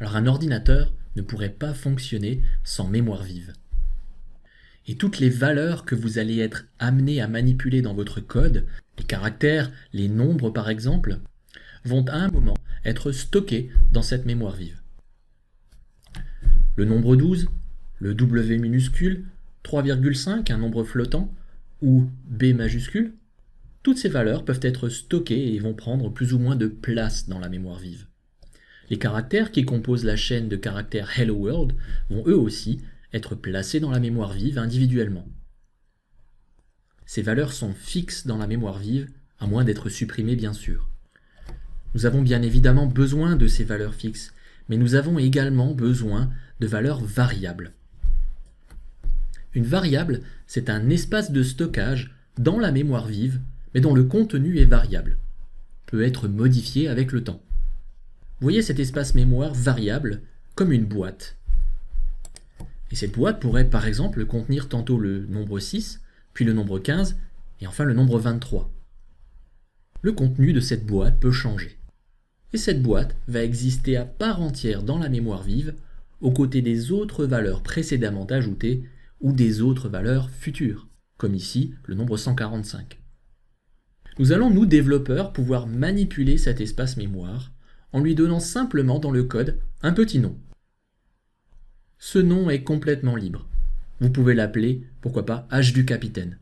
Alors un ordinateur ne pourrait pas fonctionner sans mémoire vive. Et toutes les valeurs que vous allez être amené à manipuler dans votre code, les caractères, les nombres par exemple, vont à un moment être stockées dans cette mémoire vive. Le nombre 12, le W minuscule, 3,5, un nombre flottant, ou B majuscule, toutes ces valeurs peuvent être stockées et vont prendre plus ou moins de place dans la mémoire vive. Les caractères qui composent la chaîne de caractères Hello World vont eux aussi être placés dans la mémoire vive individuellement. Ces valeurs sont fixes dans la mémoire vive, à moins d'être supprimées bien sûr. Nous avons bien évidemment besoin de ces valeurs fixes, mais nous avons également besoin de valeurs variables. Une variable, c'est un espace de stockage dans la mémoire vive, mais dont le contenu est variable, peut être modifié avec le temps. Voyez cet espace mémoire variable comme une boîte. Et cette boîte pourrait par exemple contenir tantôt le nombre 6, puis le nombre 15, et enfin le nombre 23. Le contenu de cette boîte peut changer. Et cette boîte va exister à part entière dans la mémoire vive, aux côtés des autres valeurs précédemment ajoutées ou des autres valeurs futures, comme ici le nombre 145. Nous allons, nous développeurs, pouvoir manipuler cet espace mémoire en lui donnant simplement dans le code un petit nom. Ce nom est complètement libre. Vous pouvez l'appeler, pourquoi pas, H du capitaine.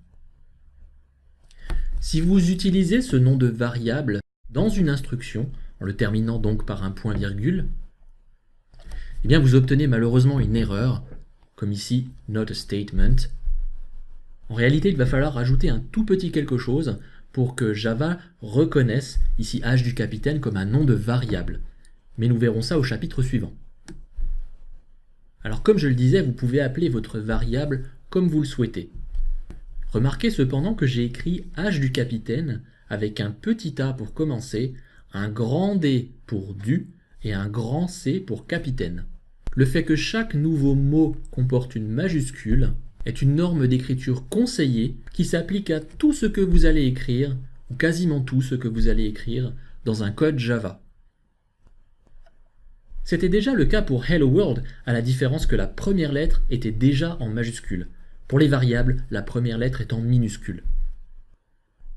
Si vous utilisez ce nom de variable dans une instruction, en le terminant donc par un point-virgule, eh bien vous obtenez malheureusement une erreur, comme ici not a statement. En réalité, il va falloir ajouter un tout petit quelque chose pour que Java reconnaisse ici H du capitaine comme un nom de variable. Mais nous verrons ça au chapitre suivant. Alors comme je le disais, vous pouvez appeler votre variable comme vous le souhaitez. Remarquez cependant que j'ai écrit H du capitaine avec un petit a pour commencer, un grand D pour du et un grand C pour capitaine. Le fait que chaque nouveau mot comporte une majuscule est une norme d'écriture conseillée qui s'applique à tout ce que vous allez écrire, ou quasiment tout ce que vous allez écrire, dans un code Java. C'était déjà le cas pour Hello World, à la différence que la première lettre était déjà en majuscule. Pour les variables, la première lettre est en minuscule.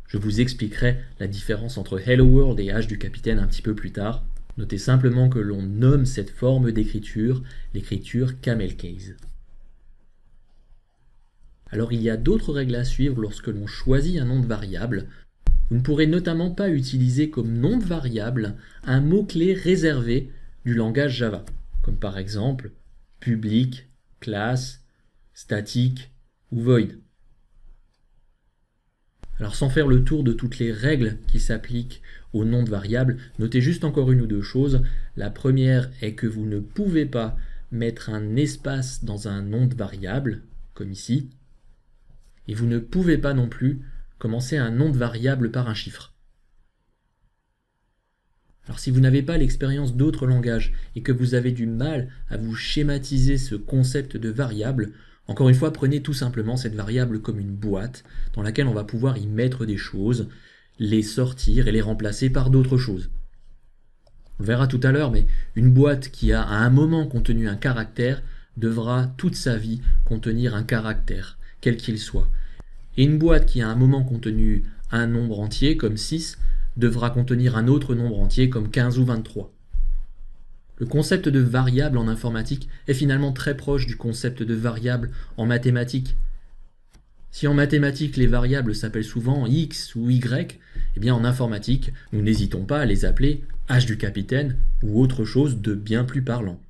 Je vous expliquerai la différence entre Hello World et H du capitaine un petit peu plus tard. Notez simplement que l'on nomme cette forme d'écriture l'écriture camel case. Alors il y a d'autres règles à suivre lorsque l'on choisit un nom de variable. Vous ne pourrez notamment pas utiliser comme nom de variable un mot-clé réservé du langage Java, comme par exemple public, class, statique ou void. Alors sans faire le tour de toutes les règles qui s'appliquent au nom de variable, notez juste encore une ou deux choses. La première est que vous ne pouvez pas mettre un espace dans un nom de variable, comme ici, et vous ne pouvez pas non plus commencer un nom de variable par un chiffre. Alors si vous n'avez pas l'expérience d'autres langages et que vous avez du mal à vous schématiser ce concept de variable, encore une fois, prenez tout simplement cette variable comme une boîte dans laquelle on va pouvoir y mettre des choses, les sortir et les remplacer par d'autres choses. On verra tout à l'heure, mais une boîte qui a à un moment contenu un caractère devra toute sa vie contenir un caractère, quel qu'il soit. Et une boîte qui a à un moment contenu un nombre entier, comme 6, devra contenir un autre nombre entier, comme 15 ou 23. Le concept de variable en informatique est finalement très proche du concept de variable en mathématiques. Si en mathématiques les variables s'appellent souvent x ou y, eh bien en informatique, nous n'hésitons pas à les appeler H du capitaine ou autre chose de bien plus parlant.